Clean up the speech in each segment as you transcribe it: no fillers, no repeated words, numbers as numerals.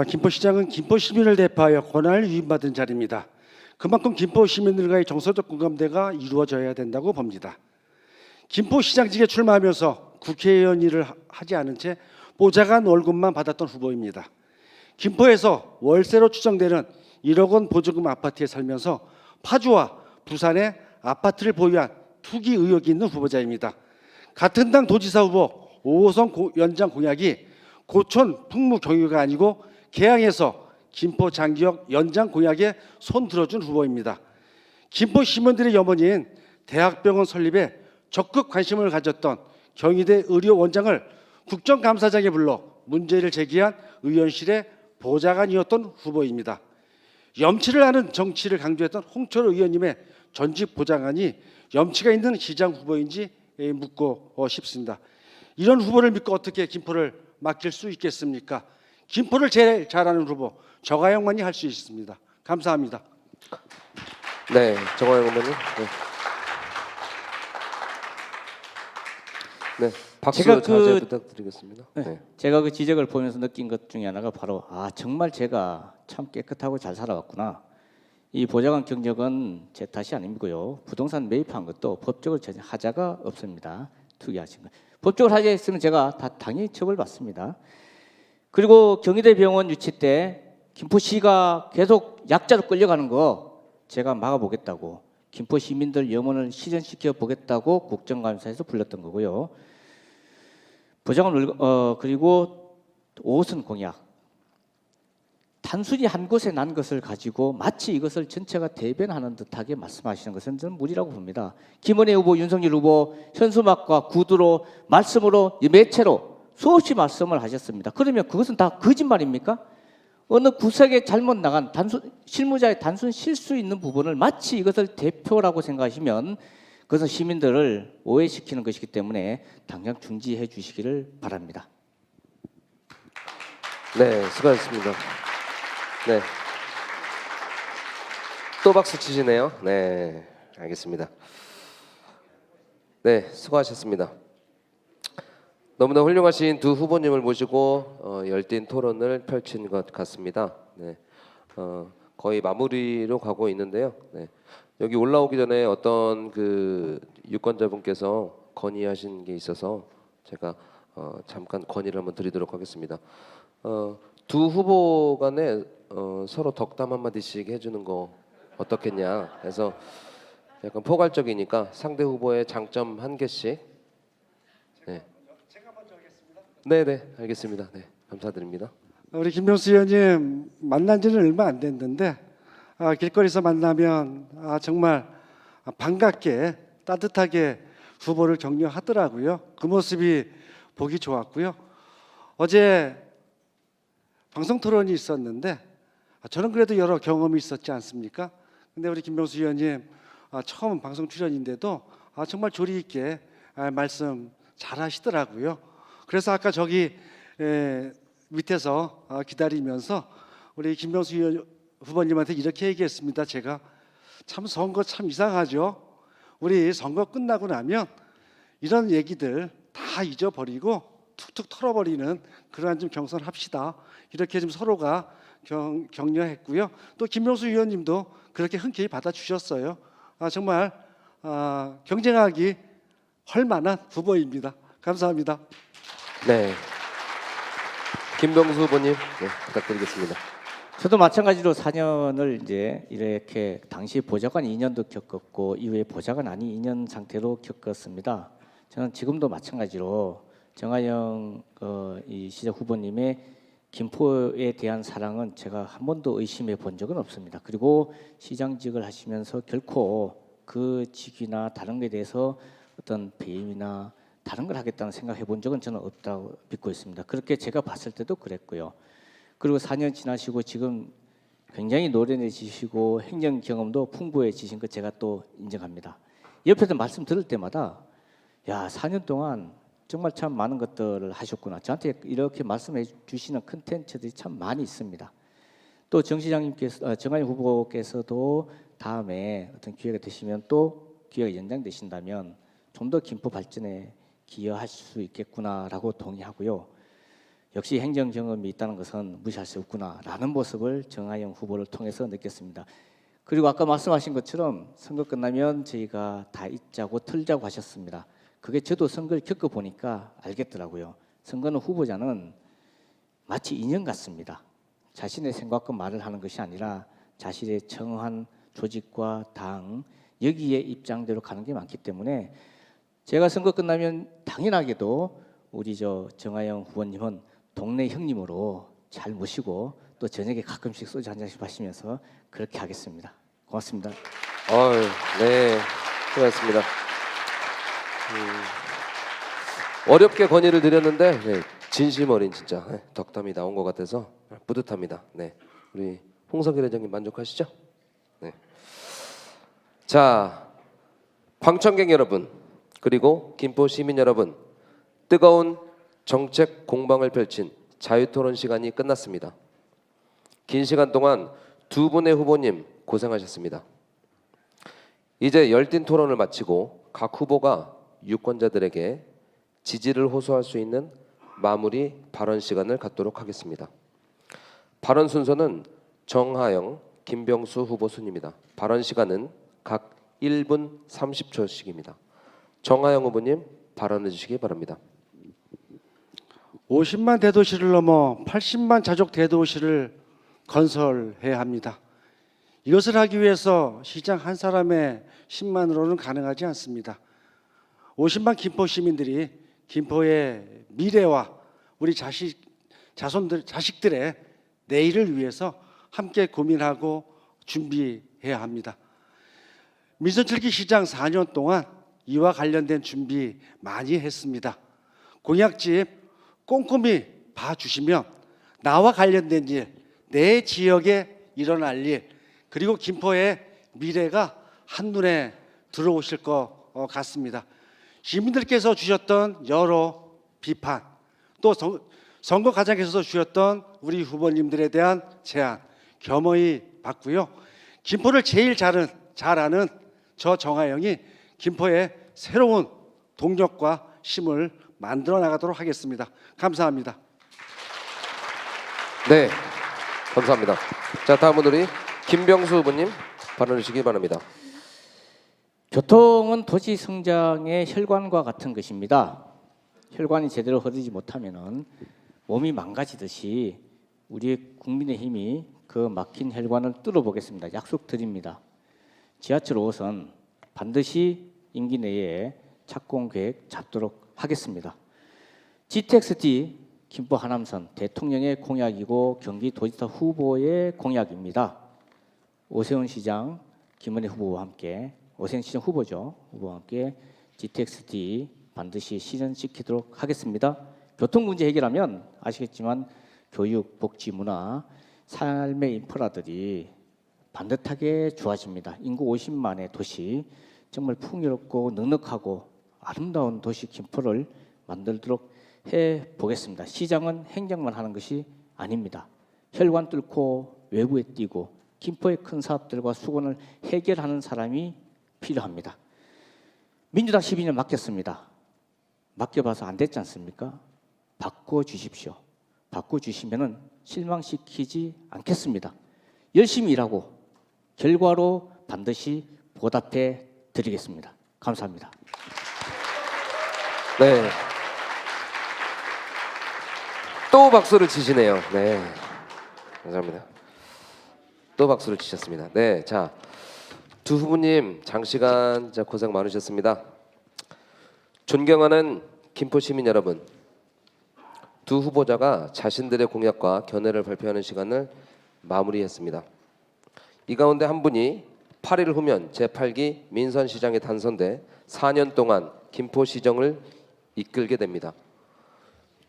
김포시장은 김포 시민을 대표하여 권한을 위임받은 자리입니다. 그만큼 김포 시민들과의 정서적 공감대가 이루어져야 된다고 봅니다. 김포시장직에 출마하면서 국회의원 일을 하지 않은 채 보좌관 월급만 받았던 후보입니다. 김포에서 월세로 추정되는 1억 원 보조금 아파트에 살면서 파주와 부산에 아파트를 보유한 투기 의혹이 있는 후보자입니다. 같은 당 도지사 후보 5호선 연장 공약이 고촌 풍무 경유가 아니고 개항에서 김포 장기역 연장 공약에 손 들어준 후보입니다. 김포 시민들의 염원인 대학병원 설립에 적극 관심을 가졌던 경희대 의료원장을 국정감사장에 불러 문제를 제기한 의원실의 보좌관이었던 후보입니다. 염치를 아는 정치를 강조했던 홍철 의원님의 전직 보좌관이 염치가 있는 시장 후보인지 묻고 싶습니다. 이런 후보를 믿고 어떻게 김포를 맡길 수 있겠습니까? 김포를 제일 잘하는 후보 정하영만이 할 수 있습니다. 감사합니다. 네, 정하영 의원님. 네, 박수 자제 부탁드리겠습니다. 네. 제가 그 지적을 보면서 느낀 것 중에 하나가 바로 정말 제가 참 깨끗하고 잘 살아왔구나. 이 보좌관 경력은 제 탓이 아니고요. 부동산 매입한 것도 법적으로 전혀 하자가 없습니다. 투기하신 거. 법적으로 하자했으면 제가 다 당연히 처벌받습니다. 그리고 경희대 병원 유치 때 김포시가 계속 약자로 끌려가는 거 제가 막아보겠다고, 김포 시민들 염원을 실현시켜 보겠다고 국정감사에서 불렀던 거고요. 보좌관 그리고 5호선 공약, 단순히 한 곳에 난 것을 가지고 마치 이것을 전체가 대변하는 듯하게 말씀하시는 것은 저는 무리라고 봅니다. 김은혜 후보, 윤석열 후보 현수막과 구두로 말씀으로 매체로 수없이 말씀을 하셨습니다. 그러면 그것은 다 거짓말입니까? 어느 구석에 잘못 나간 실무자의 단순 실수 있는 부분을 마치 이것을 대표라고 생각하시면 그것은 시민들을 오해시키는 것이기 때문에 당장 중지해 주시기를 바랍니다. 네, 수고하셨습니다. 네, 또 박수 치시네요. 네, 알겠습니다. 네, 수고하셨습니다. 너무나 훌륭하신 두 후보님을 모시고 열띤 토론을 펼친 것 같습니다. 네, 거의 마무리로 가고 있는데요. 네, 여기 올라오기 전에 어떤 그 유권자분께서 건의하신 게 있어서 제가 잠깐 건의를 한번 드리도록 하겠습니다. 두 후보 간에 서로 덕담 한마디씩 해주는 거 어떻겠냐 해서 약간 포괄적이니까 상대 후보의 장점 한 개씩. 네. 제가 먼저 하겠습니다. 네네, 알겠습니다. 네, 감사드립니다. 우리 김병수 의원님 만난 지는 얼마 안 됐는데 길거리에서 만나면 정말 반갑게 따뜻하게 후보를 격려하더라고요. 그 모습이 보기 좋았고요. 어제 방송 토론이 있었는데 저는 그래도 여러 경험이 있었지 않습니까? 근데 우리 김병수 의원님 처음 방송 출연인데도 정말 조리 있게 말씀 잘 하시더라고요. 그래서 아까 저기 밑에서 기다리면서 우리 김병수 후보님한테 이렇게 얘기했습니다. 제가 참 선거 참 이상하죠. 우리 선거 끝나고 나면 이런 얘기들 다 잊어버리고 툭툭 털어버리는 그러한 좀 경선합시다. 이렇게 좀 서로가 격려했고요. 또 김병수 의원님도 그렇게 흔쾌히 받아주셨어요. 정말 경쟁하기 헐만한 후보입니다. 감사합니다. 네, 김병수 후보님, 네, 부탁드리겠습니다. 저도 마찬가지로 4년을 이제 이렇게 당시 보좌관 2년도 겪었고 이후에 보좌관 아닌 2년 상태로 겪었습니다. 저는 지금도 마찬가지로 정하영 이 시장 후보님의 김포에 대한 사랑은 제가 한 번도 의심해 본 적은 없습니다. 그리고 시장직을 하시면서 결코 그 직위나 다른 것에 대해서 어떤 배임이나 다른 걸 하겠다는 생각해 본 적은 저는 없다고 믿고 있습니다. 그렇게 제가 봤을 때도 그랬고요. 그리고 4년 지나시고 지금 굉장히 노련해지시고 행정 경험도 풍부해지신 것 제가 또 인정합니다. 옆에서 말씀 들을 때마다 야, 4년 동안 정말 참 많은 것들을 하셨구나. 저한테 이렇게 말씀해 주시는 컨텐츠들이 참 많이 있습니다. 또 정 시장님께서, 정하영 후보께서도 다음에 어떤 기회가 되시면 또 기회가 연장되신다면 좀 더 김포 발전에 기여할 수 있겠구나라고 동의하고요. 역시 행정 경험이 있다는 것은 무시할 수 없구나라는 모습을 정하영 후보를 통해서 느꼈습니다. 그리고 아까 말씀하신 것처럼 선거 끝나면 저희가 다 잊자고 털자고 하셨습니다. 그게 저도 선거를 겪어보니까 알겠더라고요. 선거는 후보자는 마치 인형 같습니다. 자신의 생각과 말을 하는 것이 아니라 자신의 정한 조직과 당 여기에 입장대로 가는 게 많기 때문에 제가 선거 끝나면 당연하게도 우리 정하영 후보님은 동네 형님으로 잘 모시고 또 저녁에 가끔씩 소주 한 잔씩 마시면서 그렇게 하겠습니다. 고맙습니다. 네, 수고하셨습니다. 어렵게 건의를 드렸는데 네, 진심 어린 진짜 덕담이 나온 것 같아서 뿌듯합니다. 네, 우리 홍석일 회장님 만족하시죠? 네. 자, 광천객 여러분 그리고 김포 시민 여러분, 뜨거운 정책 공방을 펼친 자유토론 시간이 끝났습니다. 긴 시간 동안 두 분의 후보님 고생하셨습니다. 이제 열띤 토론을 마치고 각 후보가 유권자들에게 지지를 호소할 수 있는 마무리 발언 시간을 갖도록 하겠습니다. 발언 순서는 정하영, 김병수 후보 순입니다. 발언 시간은 각 1분 30초씩입니다. 정하영 후보님 발언해 주시기 바랍니다. 50만 대도시를 넘어 80만 자족 대도시를 건설해야 합니다. 이것을 하기 위해서 시장 한 사람의 10만으로는 가능하지 않습니다. 50만 김포 시민들이 김포의 미래와 우리 자식들의 내일을 위해서 함께 고민하고 준비해야 합니다. 민선철기 시장 4년 동안 이와 관련된 준비 많이 했습니다. 공약집 꼼꼼히 봐주시면 나와 관련된 일, 내 지역에 일어날 일, 그리고 김포의 미래가 한눈에 들어오실 것 같습니다. 시민들께서 주셨던 여러 비판, 또 선거 과정에서 주셨던 우리 후보님들에 대한 제안 겸허히 받고요. 김포를 제일 잘 아는 저 정하영이 김포의 새로운 동력과 힘을 만들어 나가도록 하겠습니다. 감사합니다. 네, 감사합니다. 자, 다음은 우리 김병수 후보님 발언해 주시기 바랍니다. 교통은 도시 성장의 혈관과 같은 것입니다. 혈관이 제대로 흐르지 못하면은 몸이 망가지듯이 우리 국민의힘이 그 막힌 혈관을 뚫어보겠습니다. 약속드립니다. 지하철 5호선 반드시 임기 내에 착공 계획 잡도록 하겠습니다. GTX-D 김포 하남선 대통령의 공약이고 경기도지사 후보의 공약입니다. 오세훈 시장, 김은혜 후보와 함께, 오세훈 시장 후보죠. 후보와 함께 GTX-D 반드시 실현시키도록 하겠습니다. 교통 문제 해결하면 아시겠지만 교육, 복지, 문화, 삶의 인프라들이 반듯하게 좋아집니다. 인구 50만의 도시, 정말 풍요롭고 넉넉하고 아름다운 도시 김포를 만들도록 해보겠습니다. 시장은 행정만 하는 것이 아닙니다. 혈관 뚫고 외부에 뛰고 김포의 큰 사업들과 수건을 해결하는 사람이 필요합니다. 민주당 12년 맡겼습니다. 맡겨봐서 안 됐지 않습니까? 바꿔주십시오. 바꿔주시면 실망시키지 않겠습니다. 열심히 일하고 결과로 반드시 보답해 드리겠습니다. 감사합니다. 네. 또 박수를 치시네요. 네. 감사합니다. 또 박수를 치셨습니다. 네. 자, 두 후보님 장시간 진짜 고생 많으셨습니다. 존경하는 김포 시민 여러분, 두 후보자가 자신들의 공약과 견해를 발표하는 시간을 마무리했습니다. 이 가운데 한 분이 8일 후면 제8기 민선시장에 당선돼 4년 동안 김포시정을 이끌게 됩니다.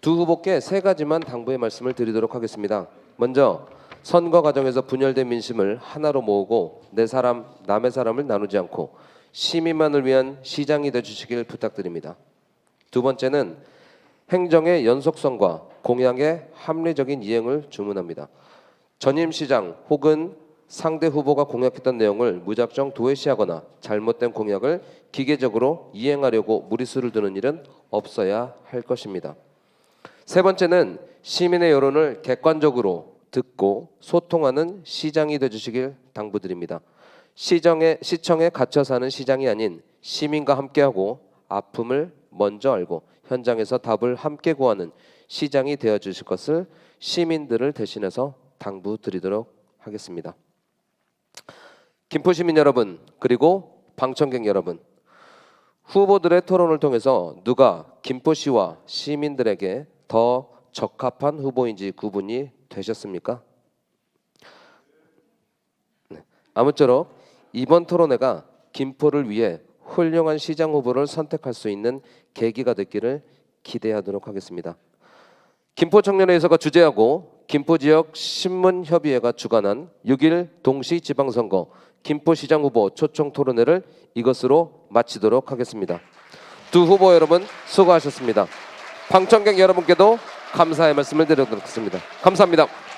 두 후보께 세 가지만 당부의 말씀을 드리도록 하겠습니다. 먼저 선거 과정에서 분열된 민심을 하나로 모으고 내 사람, 남의 사람을 나누지 않고 시민만을 위한 시장이 되주시길 부탁드립니다. 두 번째는 행정의 연속성과 공약의 합리적인 이행을 주문합니다. 전임 시장 혹은 상대 후보가 공약했던 내용을 무작정 도외시하거나 잘못된 공약을 기계적으로 이행하려고 무리수를 두는 일은 없어야 할 것입니다. 세 번째는 시민의 여론을 객관적으로 듣고 소통하는 시장이 되주시길 당부드립니다. 시청에 갇혀 사는 시장이 아닌 시민과 함께하고 아픔을 먼저 알고 현장에서 답을 함께 구하는 시장이 되어주실 것을 시민들을 대신해서 당부드리도록 하겠습니다. 김포시민 여러분, 그리고 방청객 여러분, 후보들의 토론을 통해서 누가 김포시와 시민들에게 더 적합한 후보인지 구분이 되셨습니까? 네. 아무쪼록 이번 토론회가 김포를 위해 훌륭한 시장 후보를 선택할 수 있는 계기가 됐기를 기대하도록 하겠습니다. 김포청년회에서가 주재하고 김포지역 신문협의회가 주관한 6일 동시지방선거 김포시장 후보 초청 토론회를 이것으로 마치도록 하겠습니다. 두 후보 여러분 수고하셨습니다. 방청객 여러분께도 감사의 말씀을 드리도록 하겠습니다. 감사합니다.